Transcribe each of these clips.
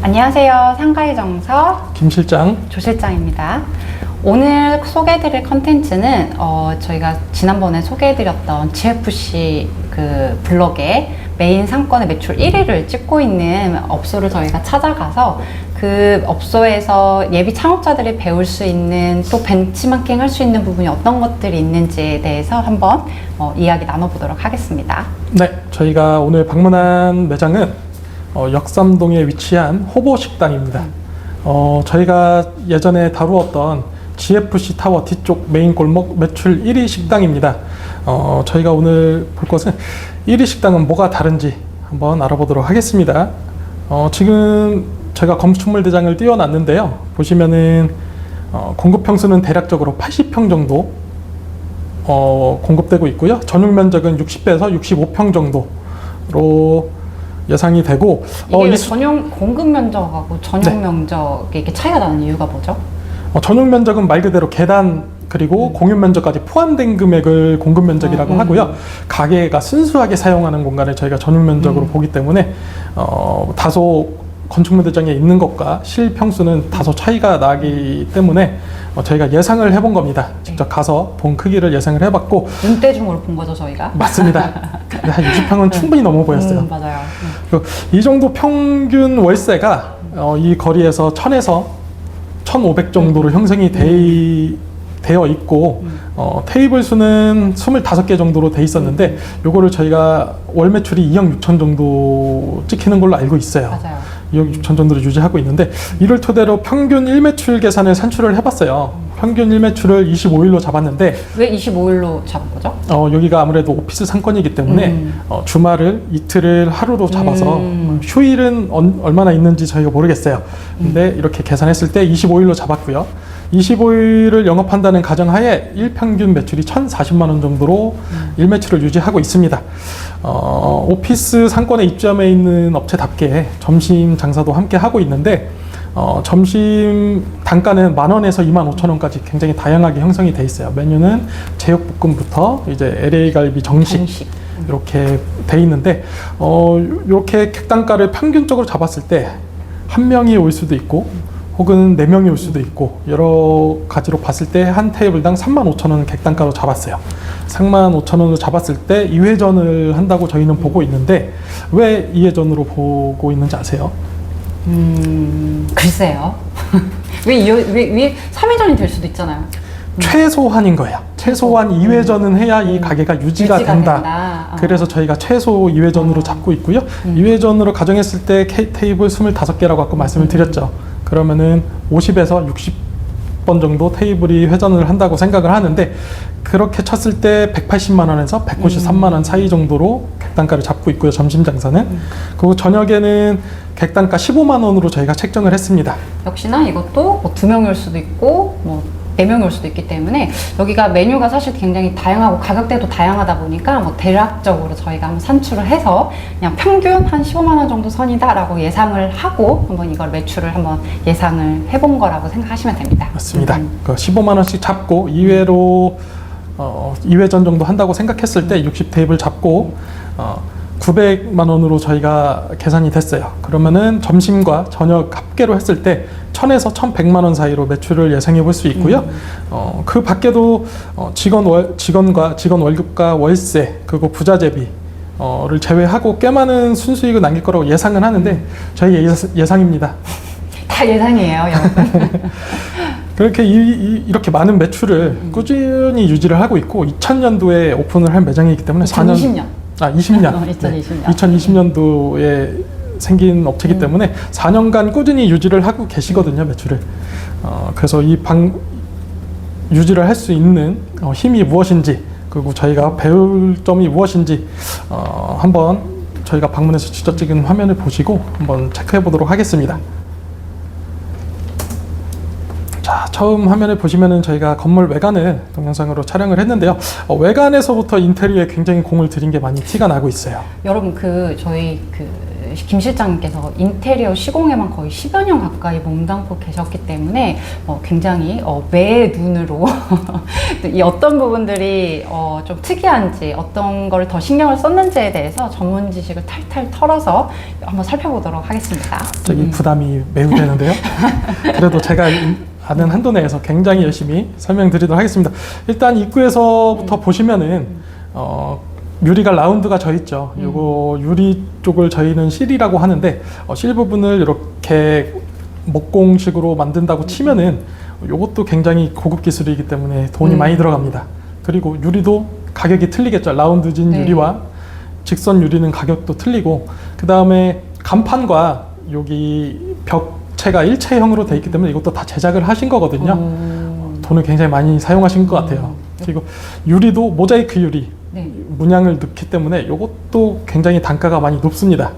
안녕하세요. 상가의 정석 김 실장, 조 실장입니다. 오늘 소개해드릴 컨텐츠는 저희가 지난번에 소개해드렸던 GFC 그 블럭에 메인 상권의 매출 1위를 찍고 있는 업소를 저희가 찾아가서 그 업소에서 예비 창업자들이 배울 수 있는 또 벤치마킹 할 수 있는 부분이 어떤 것들이 있는지에 대해서 한번 이야기 나눠보도록 하겠습니다. 네, 저희가 오늘 방문한 매장은 역삼동에 위치한 호보식당입니다. 저희가 예전에 다루었던 GFC 타워 뒤쪽 메인 골목 매출 1위 식당입니다. 저희가 오늘 볼 것은 1위 식당은 뭐가 다른지 한번 알아보도록 하겠습니다. 지금 제가 건축물 대장을 띄워놨는데요. 보시면은 공급 평수는 대략적으로 80평 정도 공급되고 있고요. 전용 면적은 60에서 65평 정도로 예상이 되고 이게 전용 공급 면적하고 전용 면적이 이렇게 차이가 나는 이유가 뭐죠? 전용 면적은 말 그대로 계단 그리고 공유 면적까지 포함된 금액을 공급 면적이라고 하고요. 가게가 순수하게 사용하는 공간을 저희가 전용 면적으로 보기 때문에 다소 건축물 대장에 있는 것과 실평수는 다소 차이가 나기 때문에 저희가 예상을 해본 겁니다. 직접 가서 본 크기를 예상을 해봤고 눈대중으로 본 거죠, 저희가? 맞습니다. 한 60평은 충분히 넘어 보였어요. 맞아요. 이 정도 평균 월세가 이 거리에서 1000에서 1500 정도로 형성이 되어 있고 테이블 수는 25개 정도로 돼 있었는데 요거를 저희가 월 매출이 2억 6천 정도 찍히는 걸로 알고 있어요. 맞아요. 2억 6천 정도를 유지하고 있는데 이를 토대로 평균 1매출 계산을 산출을 해봤어요. 평균 1매출을 25일로 잡았는데 왜 25일로 잡은 거죠? 여기가 아무래도 오피스 상권이기 때문에 주말을 이틀을 하루로 잡아서 휴일은 얼마나 있는지 저희가 모르겠어요. 근데 이렇게 계산했을 때 25일로 잡았고요. 25일을 영업한다는 가정하에 일평균 매출이 1,040만 원 정도로 일매출을 유지하고 있습니다. 오피스 상권에 입점해 있는 업체답게 점심 장사도 함께 하고 있는데 점심 단가는 10,000원에서 25,000원까지 굉장히 다양하게 형성이 돼 있어요. 메뉴는 제육볶음부터 이제 LA 갈비 정식 이렇게 돼 있는데 이렇게 객단가를 평균적으로 잡았을 때 한 명이 올 수도 있고 혹은 4명이 올 수도 있고 여러 가지로 봤을 때 한 테이블당 35,000원 객단가로 잡았어요. 35,000원으로 잡았을 때 2회전을 한다고 저희는 보고 있는데 왜 2회전으로 보고 있는지 아세요? 글쎄요. 왜 3회전이 될 수도 있잖아요. 최소한인 거예요. 최소한 2회전은 해야 이 가게가 유지가 된다. 그래서 저희가 최소 2회전으로 잡고 있고요. 2회전으로 가정했을 때 테이블 25개라고 아까 말씀을 드렸죠. 그러면은 50에서 60번 정도 테이블이 회전을 한다고 생각을 하는데 그렇게 쳤을 때 180만 원에서 193만 원 사이 정도로 객단가를 잡고 있고요. 점심 장사는. 그리고 저녁에는 객단가 15만 원으로 저희가 책정을 했습니다. 역시나 이것도 뭐 2명일 수도 있고 뭐 4명이 올 수도 있기 때문에 여기가 메뉴가 사실 굉장히 다양하고 가격대도 다양하다 보니까 뭐 대략적으로 저희가 한번 산출을 해서 그냥 평균 한 15만 원 정도 선이다라고 예상을 하고 한번 이걸 매출을 한번 예상을 해본 거라고 생각하시면 됩니다. 맞습니다. 15만 원씩 잡고 2회로 2회전 정도 한다고 생각했을 때 60테이블 잡고 900만 원으로 저희가 계산이 됐어요. 그러면은 점심과 저녁 합계로 했을 때 1,000에서 1,100만 원 사이로 매출을 예상해 볼 수 있고요. 그 밖에도 직원 월급과 월세 그리고 부자재비를 제외하고 꽤 많은 순수익을 남길 거라고 예상은 하는데 저희 예상입니다. 다 예상이에요, 여러분. 그렇게 이렇게 많은 매출을 꾸준히 유지를 하고 있고 2000년도에 오픈을 한 매장이기 때문에 2020년. 20년. 2020년. 네, 2020년도에 생긴 업체이기 때문에 4년간 꾸준히 유지를 하고 계시거든요, 매출을. 그래서 유지를 할 수 있는 힘이 무엇인지 그리고 저희가 배울 점이 무엇인지 한번 저희가 방문해서 직접 찍은 화면을 보시고 한번 체크해 보도록 하겠습니다. 자, 처음 화면을 보시면은 저희가 건물 외관을 동영상으로 촬영을 했는데요. 외관에서부터 인테리어에 굉장히 공을 들인 게 많이 티가 나고 있어요. 여러분 저희 김 실장님께서 인테리어 시공에만 거의 10여 년 가까이 몸담고 계셨기 때문에 굉장히 매의 눈으로 이 어떤 부분들이 좀 특이한지 어떤 걸 더 신경을 썼는지에 대해서 전문 지식을 탈탈 털어서 한번 살펴보도록 하겠습니다. 갑자기 부담이 매우 되는데요. 그래도 제가 아는 한도 내에서 굉장히 열심히 설명드리도록 하겠습니다. 일단 입구에서부터 보시면은 유리가 라운드가 져 있죠. 요거 유리 쪽을 저희는 실이라고 하는데 실 부분을 이렇게 목공식으로 만든다고 치면은 요것도 굉장히 고급 기술이기 때문에 돈이 많이 들어갑니다. 그리고 유리도 가격이 틀리겠죠. 라운드진 네. 유리와 직선 유리는 가격도 틀리고, 그 다음에 간판과 여기 벽체가 일체형으로 되어 있기 때문에 이것도 다 제작을 하신 거거든요. 돈을 굉장히 많이 사용하신 것 같아요. 그리고 유리도 모자이크 유리 네. 문양을 넣기 때문에 이것도 굉장히 단가가 많이 높습니다.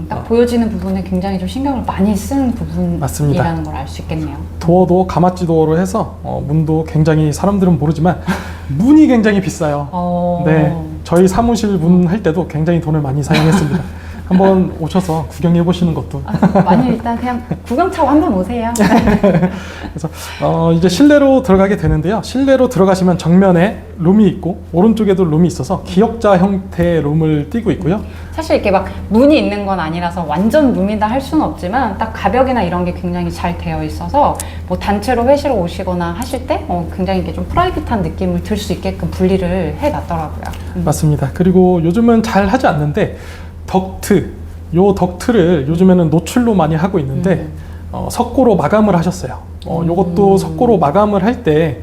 딱 보여지는 부분에 굉장히 좀 신경을 많이 쓰는 부분이라는 맞습니다. 걸 알 수 있겠네요. 도어도 가마찌 도어로 해서 문도 굉장히, 사람들은 모르지만 문이 굉장히 비싸요. 네, 저희 사무실 문 할 때도 굉장히 돈을 많이 사용했습니다. 한번 오셔서 구경해 보시는 것도. 많이 일단 그냥 구경차고 한번 오세요. 그래서 이제 실내로 들어가게 되는데요. 실내로 들어가시면 정면에 룸이 있고 오른쪽에도 룸이 있어서 기역자 형태의 룸을 띄고 있고요. 사실 이렇게 막 문이 있는 건 아니라서 완전 룸이다 할 수는 없지만 딱 가벽이나 이런 게 굉장히 잘 되어 있어서 뭐 단체로 회식을 오시거나 하실 때 굉장히 이렇게 좀 프라이빗한 느낌을 들 수 있게끔 분리를 해놨더라고요. 맞습니다. 그리고 요즘은 잘 하지 않는데 요 덕트를 요즘에는 노출로 많이 하고 있는데 석고로 마감을 하셨어요. 요것도 석고로 마감을 할 때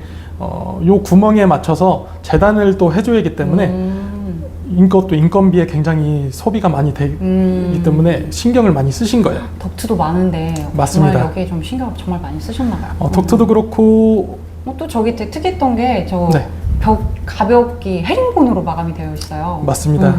요 구멍에 맞춰서 재단을 또 해줘야 하기 때문에 이것도 인건비에 굉장히 소비가 많이 되기 때문에 신경을 많이 쓰신 거예요. 덕트도 많은데 맞습니다. 정말 여기에 좀 신경을 정말 많이 쓰셨나 봐요. 덕트도 그렇고 또 저기 되게 특이했던 게 저 네. 가벽이 헤링본으로 마감이 되어 있어요. 맞습니다.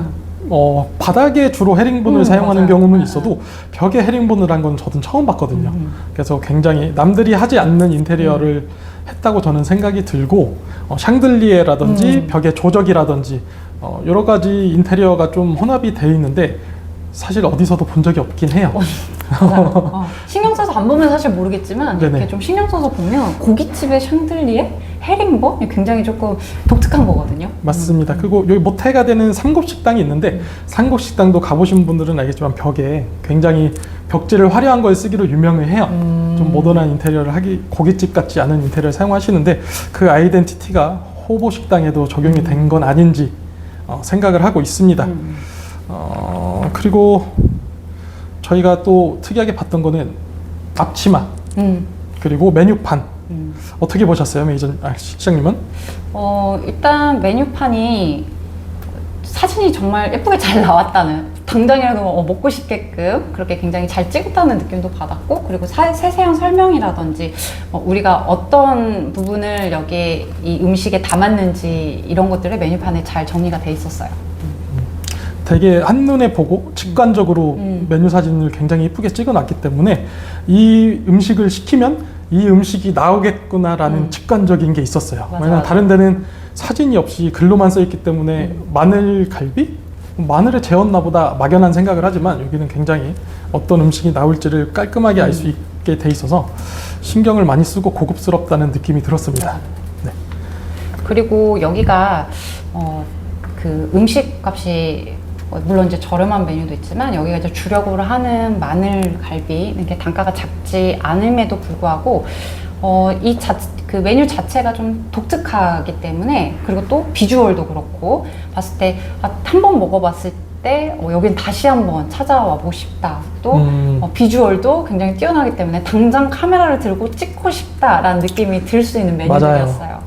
바닥에 주로 헤링본을 사용하는 맞아요. 경우는 있어도 벽에 헤링본을 한 건 저도 처음 봤거든요. 그래서 굉장히 남들이 하지 않는 인테리어를 했다고 저는 생각이 들고, 샹들리에라든지 벽의 조적이라든지 여러 가지 인테리어가 좀 혼합이 되어 있는데 사실 어디서도 본 적이 없긴 해요. 맞아요. 신경 써서 안 보면 사실 모르겠지만 네네. 이렇게 좀 신경 써서 보면 고깃집의 샹들리에 헤링본 굉장히 조금 독특한 거거든요. 맞습니다. 그리고 여기 모태가 되는 삼곱 식당이 있는데 삼곱 식당도 가보신 분들은 알겠지만 벽에 굉장히 벽지를 화려한 걸 쓰기로 유명을 해요. 좀 모던한 인테리어를 하기, 고깃집 같지 않은 인테리어를 사용하시는데 그 아이덴티티가 호보 식당에도 적용이 된 건 아닌지 생각을 하고 있습니다. 그리고 저희가 또 특이하게 봤던 거는 앞치마 그리고 메뉴판. 어떻게 보셨어요, 실장님은? 일단 메뉴판이 사진이 정말 예쁘게 잘 나왔다는, 당장이라도 먹고 싶게끔 그렇게 굉장히 잘 찍었다는 느낌도 받았고, 그리고 세세한 설명이라든지 우리가 어떤 부분을 여기에 이 음식에 담았는지 이런 것들이 메뉴판에 잘 정리가 돼 있었어요. 되게 한눈에 보고 직관적으로 메뉴 사진을 굉장히 예쁘게 찍어놨기 때문에 이 음식을 시키면 이 음식이 나오겠구나라는 직관적인 게 있었어요. 왜냐면 다른 데는 사진이 없이 글로만 써있기 때문에 마늘갈비? 마늘을 재웠나 보다 막연한 생각을 하지만 여기는 굉장히 어떤 음식이 나올지를 깔끔하게 알 수 있게 돼 있어서 신경을 많이 쓰고 고급스럽다는 느낌이 들었습니다. 네. 그리고 여기가 그 음식 값이 물론 이제 저렴한 메뉴도 있지만 여기가 이제 주력으로 하는 마늘갈비 이게 단가가 작지 않음에도 불구하고 그 메뉴 자체가 좀 독특하기 때문에, 그리고 또 비주얼도 그렇고 봤을 때 한 번 먹어봤을 때 여긴 다시 한번 찾아와 보고 싶다. 또 비주얼도 굉장히 뛰어나기 때문에 당장 카메라를 들고 찍고 싶다라는 느낌이 들 수 있는 메뉴들이었어요.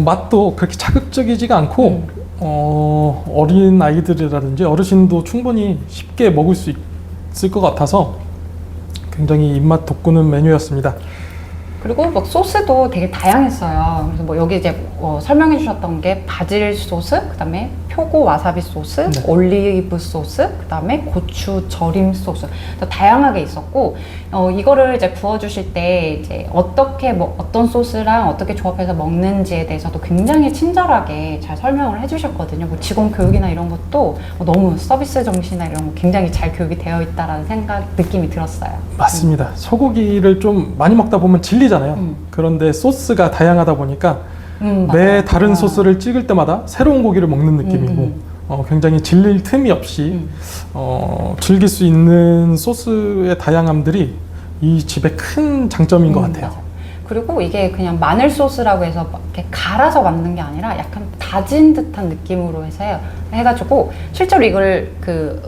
맛도 그렇게 자극적이지가 않고 어린 아이들이라든지 어르신도 충분히 쉽게 먹을 수 있을 것 같아서 굉장히 입맛 돋구는 메뉴였습니다. 그리고 뭐 소스도 되게 다양했어요. 그래서 뭐 여기 이제 설명해 주셨던 게 바질 소스, 그다음에 표고 와사비 소스, 네. 올리브 소스, 그다음에 고추 절임 소스 다양하게 있었고 이거를 이제 구워주실 때 이제 어떻게 어떤 소스랑 어떻게 조합해서 먹는지에 대해서도 굉장히 친절하게 잘 설명을 해주셨거든요. 뭐 직원 교육이나 이런 것도 너무 서비스 정신이나 이런 거 굉장히 잘 교육이 되어 있다라는 느낌이 들었어요. 맞습니다. 소고기를 좀 많이 먹다 보면 질리잖아요. 그런데 소스가 다양하다 보니까 매 맞아요. 다른 소스를 찍을 때마다 새로운 고기를 먹는 느낌이고 굉장히 질릴 틈이 없이 즐길 수 있는 소스의 다양함들이 이 집의 큰 장점인 것 같아요. 맞아요. 그리고 이게 그냥 마늘 소스라고 해서 막 이렇게 갈아서 만든 게 아니라 약간 다진 듯한 느낌으로 해가지고 실제로 이걸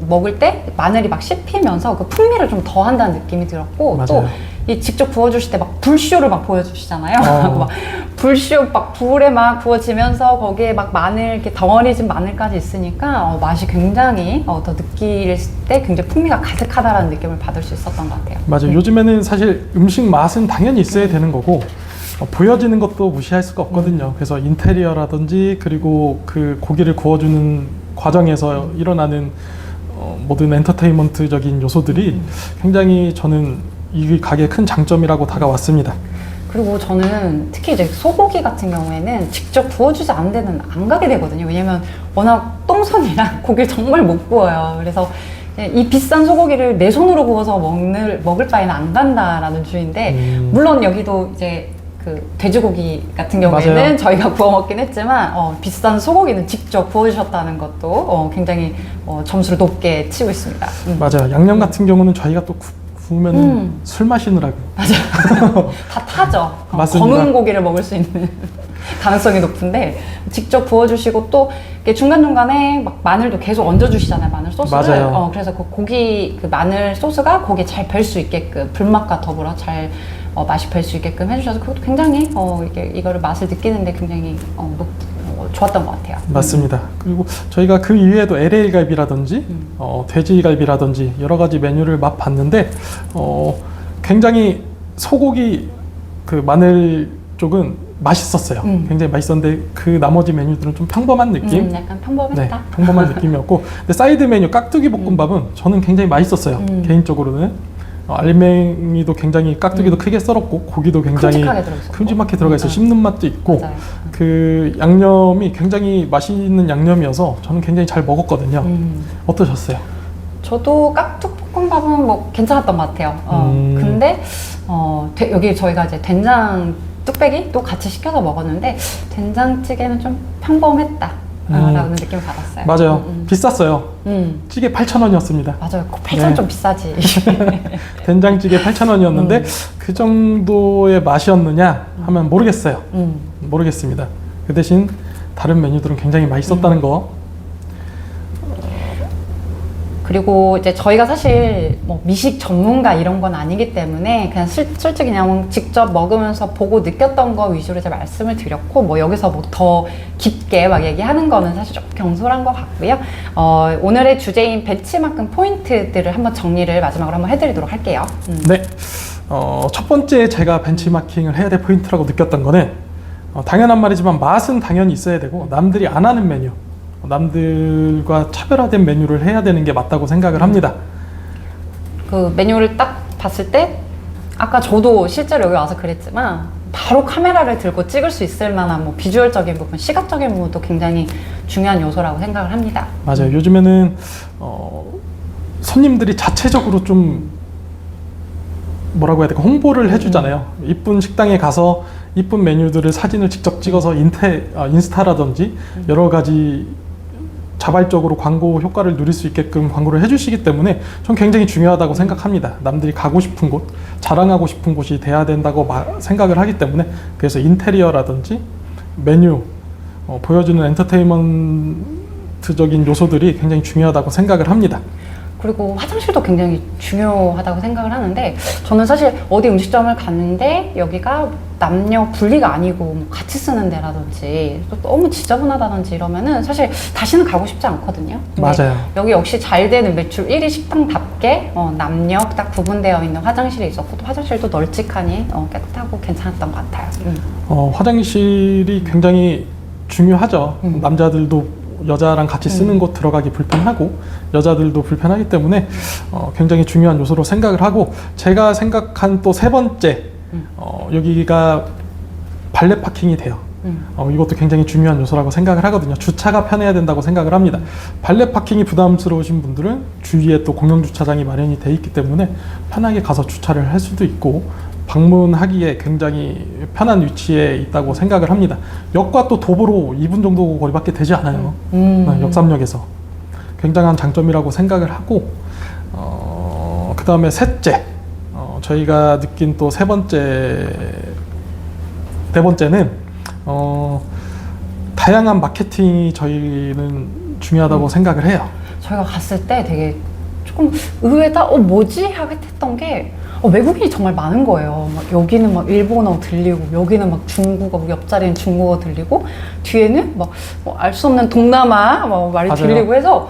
먹을 때 마늘이 막 씹히면서 그 풍미를 좀 더한다는 느낌이 들었고 맞아요. 또 이 직접 구워주실 때 막 불쇼를 막 보여주시잖아요. 막 불쇼 막 불에 막 구워지면서 거기에 막 마늘 이렇게 덩어리진 마늘까지 있으니까 맛이 굉장히 더 느낄 때 굉장히 풍미가 가득하다라는 느낌을 받을 수 있었던 것 같아요. 맞아요. 요즘에는 사실 음식 맛은 당연히 있어야 되는 거고 보여지는 것도 무시할 수가 없거든요. 그래서 인테리어라든지 그리고 그 고기를 구워주는 과정에서 일어나는 모든 엔터테인먼트적인 요소들이 굉장히 저는 이 가게의 큰 장점이라고 다가왔습니다. 그리고 저는 특히 이제 소고기 같은 경우에는 직접 구워주지 않은 데는 안 가게 되거든요. 왜냐면 워낙 똥손이라 고기를 정말 못 구워요. 그래서 이 비싼 소고기를 내 손으로 구워서 먹을 바에는 안 간다라는 주의인데 물론 여기도 이제 돼지고기 같은 경우에는 맞아요. 저희가 구워 먹긴 했지만 비싼 소고기는 직접 구워주셨다는 것도 굉장히 점수를 높게 치고 있습니다. 맞아요. 양념 같은 경우는 저희가 또 구우면 술 마시느라고 맞아요. 다 타죠. 맞습니다. 검은 고기를 먹을 수 있는 가능성이 높은데 직접 구워주시고 또 중간중간에 막 마늘도 계속 얹어주시잖아요. 마늘 소스를. 맞아요. 그래서 그 마늘 소스가 고기에 잘 별 수 있게끔 불맛과 더불어 잘 맛이 별 수 있게끔 해주셔서 그것도 굉장히 이거를 맛을 느끼는데 굉장히 좋았던 것 같아요. 맞습니다. 그리고 저희가 그 이외에도 LA 갈비라든지 돼지갈비라든지 여러 가지 메뉴를 맛봤는데 굉장히 소고기 마늘 쪽은 맛있었어요. 굉장히 맛있었는데 그 나머지 메뉴들은 좀 평범한 느낌? 약간 평범했다. 네, 평범한 느낌이었고 근데 사이드 메뉴 깍두기 볶음밥은 저는 굉장히 맛있었어요. 개인적으로는 알맹이도 굉장히 깍두기도 크게 썰었고 고기도 굉장히 큼직하게 들어가 있어 씹는 맛도 있고 맞아요. 그 양념이 굉장히 맛있는 양념이어서 저는 굉장히 잘 먹었거든요. 어떠셨어요? 저도 깍두볶음밥은 뭐 괜찮았던 것 같아요. 근데 여기 저희가 이제 된장 뚝배기도 같이 시켜서 먹었는데 된장찌개는 좀 평범했다. 라는 느낌을 받았어요. 맞아요. 비쌌어요. 찌개 8,000원이었습니다. 맞아요. 8,000원 좀 비싸지. 된장찌개 8,000원이었는데 그 정도의 맛이었느냐 하면 모르겠어요. 모르겠습니다. 그 대신 다른 메뉴들은 굉장히 맛있었다는 거. 그리고 이제 저희가 사실 뭐 미식 전문가 이런 건 아니기 때문에 그냥 솔직히 그냥 직접 먹으면서 보고 느꼈던 거 위주로 이제 말씀을 드렸고 뭐 여기서 뭐 더 깊게 막 얘기하는 거는 사실 좀 경솔한 것 같고요. 오늘의 주제인 벤치마킹 포인트들을 한번 정리를 마지막으로 한번 해드리도록 할게요. 네. 첫 번째 제가 벤치마킹을 해야 될 포인트라고 느꼈던 거는 당연한 말이지만 맛은 당연히 있어야 되고 남들이 안 하는 메뉴 남들과 차별화된 메뉴를 해야 되는 게 맞다고 생각을 합니다. 그 메뉴를 딱 봤을 때 아까 저도 실제로 여기 와서 그랬지만 바로 카메라를 들고 찍을 수 있을 만한 뭐 비주얼적인 부분, 시각적인 부분도 굉장히 중요한 요소라고 생각을 합니다. 맞아요. 요즘에는 손님들이 자체적으로 좀 뭐라고 해야 될까 홍보를 해주잖아요. 이쁜 식당에 가서 이쁜 메뉴들을 사진을 직접 찍어서 인스타라든지 여러 가지 자발적으로 광고 효과를 누릴 수 있게끔 광고를 해주시기 때문에 전 굉장히 중요하다고 생각합니다. 남들이 가고 싶은 곳, 자랑하고 싶은 곳이 돼야 된다고 생각을 하기 때문에 그래서 인테리어라든지 메뉴, 보여주는 엔터테인먼트적인 요소들이 굉장히 중요하다고 생각을 합니다. 그리고 화장실도 굉장히 중요하다고 생각을 하는데 저는 사실 어디 음식점을 갔는데 여기가 남녀 분리가 아니고 뭐 같이 쓰는 데라든지 또 너무 지저분하다든지 이러면은 사실 다시는 가고 싶지 않거든요. 맞아요. 여기 역시 잘 되는 매출 1위 식당답게 남녀 딱 구분되어 있는 화장실이 있었고 또 화장실도 널찍하니 깨끗하고 괜찮았던 것 같아요. 화장실이 굉장히 중요하죠. 남자들도 여자랑 같이 쓰는 곳 들어가기 불편하고 여자들도 불편하기 때문에 굉장히 중요한 요소로 생각을 하고, 제가 생각한 또 세 번째, 여기가 발렛 파킹이 돼요. 이것도 굉장히 중요한 요소라고 생각을 하거든요. 주차가 편해야 된다고 생각을 합니다. 발렛 파킹이 부담스러우신 분들은 주위에 또 공영 주차장이 마련이 돼 있기 때문에 편하게 가서 주차를 할 수도 있고, 방문하기에 굉장히 편한 위치에 있다고 생각을 합니다. 역과 또 도보로 2분 정도 거리밖에 되지 않아요. 역삼역에서 굉장한 장점이라고 생각을 하고, 그 다음에 셋째, 저희가 느낀 또 네 번째는 다양한 마케팅이 저희는 중요하다고 생각을 해요. 저희가 갔을 때 되게 조금 의외다? 뭐지? 하게 했던 게 외국인이 정말 많은 거예요. 막 여기는 막 일본어 들리고, 여기는 막 중국어, 옆자리는 중국어 들리고, 뒤에는 막 알 수 없는 동남아 말이 맞아요. 들리고 해서,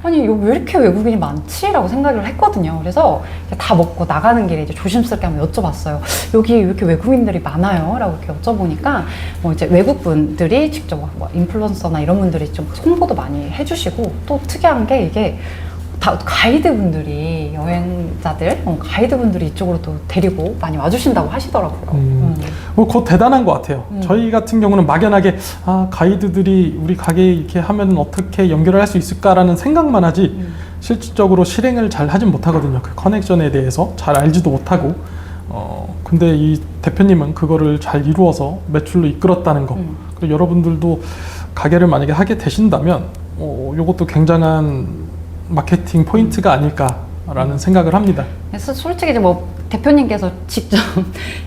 아니 여기 왜 이렇게 외국인이 많지? 라고 생각을 했거든요. 그래서 다 먹고 나가는 길에 이제 조심스럽게 한번 여쭤봤어요. 여기 왜 이렇게 외국인들이 많아요? 라고 이렇게 여쭤보니까 이제 외국 분들이 직접 인플루언서나 이런 분들이 좀 홍보도 많이 해주시고, 또 특이한 게 이게 다 가이드분들이, 여행자들, 가이드분들이 이쪽으로 또 데리고 많이 와주신다고 하시더라고요. 그거 대단한 것 같아요. 저희 같은 경우는 막연하게 가이드들이 우리 가게에 이렇게 하면 어떻게 연결을 할 수 있을까라는 생각만 하지 실질적으로 실행을 잘 하진 못하거든요. 그 커넥션에 대해서 잘 알지도 못하고. 근데 이 대표님은 그거를 잘 이루어서 매출로 이끌었다는 거. 그리고 여러분들도 가게를 만약에 하게 되신다면 이것도 굉장한 마케팅 포인트가 아닐까라는 생각을 합니다. 그래서 솔직히 이제 대표님께서 직접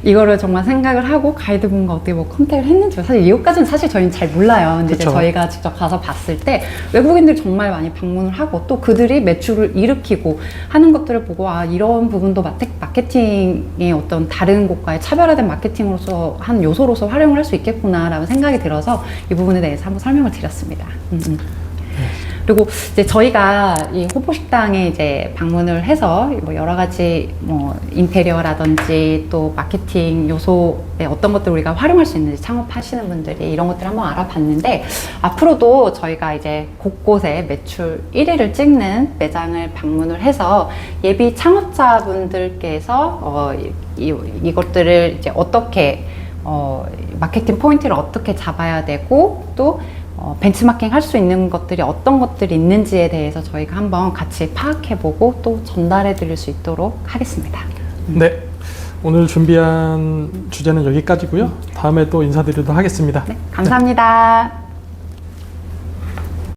이거를 정말 생각을 하고 가이드분과 어떻게 컨택을 했는지 사실 이것까지는 사실 저희는 잘 몰라요. 근데 이제 저희가 직접 가서 봤을 때 외국인들이 정말 많이 방문을 하고, 또 그들이 매출을 일으키고 하는 것들을 보고, 이런 부분도 마케팅의 어떤 다른 곳과의 차별화된 마케팅으로서 한 요소로서 활용을 할 수 있겠구나라는 생각이 들어서 이 부분에 대해서 한번 설명을 드렸습니다. 그리고 이제 저희가 이 호포식당에 이제 방문을 해서 여러 가지 인테리어라든지 또 마케팅 요소에 어떤 것들 우리가 활용할 수 있는지, 창업하시는 분들이 이런 것들 한번 알아봤는데, 앞으로도 저희가 이제 곳곳에 매출 1위를 찍는 매장을 방문을 해서 예비 창업자분들께서 이것들을 이제 어떻게 마케팅 포인트를 어떻게 잡아야 되고, 또 벤치마킹 할 수 있는 것들이 어떤 것들이 있는지에 대해서 저희가 한번 같이 파악해보고 또 전달해 드릴 수 있도록 하겠습니다. 네, 오늘 준비한 주제는 여기까지고요. 다음에 또 인사드리도록 하겠습니다. 네, 감사합니다.